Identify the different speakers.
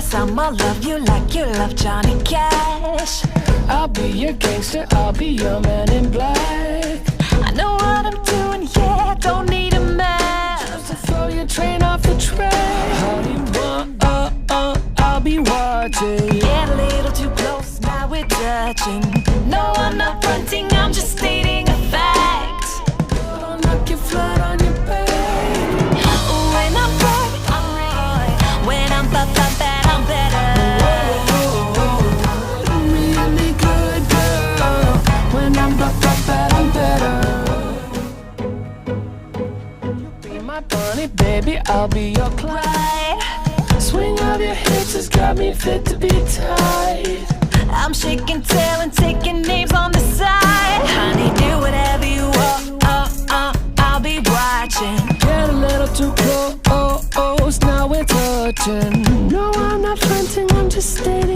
Speaker 1: Cause I'ma love you like you love Johnny Cash.
Speaker 2: I'll be your gangster, I'll be your man in black.
Speaker 1: I know what I'm doing, yeah, don't need a map.
Speaker 2: Just to throw your train off the track. Honey, I'll be watching.
Speaker 1: Get a little too close, now we're touching. No, I'm not fronting, I'm just stating a fact.
Speaker 2: Don't knock you flat on your back.
Speaker 1: When I'm broke, I'm right. When I'm bad, I'm better.
Speaker 2: Really good girl. When I'm bad, I'm better. You be my bunny, baby, I'll be your Clyde. Swing of your hips has got me fit to be tied.
Speaker 1: I'm shaking tail and taking names on the side. Honey, do whatever you want, I'll be watching.
Speaker 2: Get a little too close, now we're touching. No, I'm not fronting, I'm just stating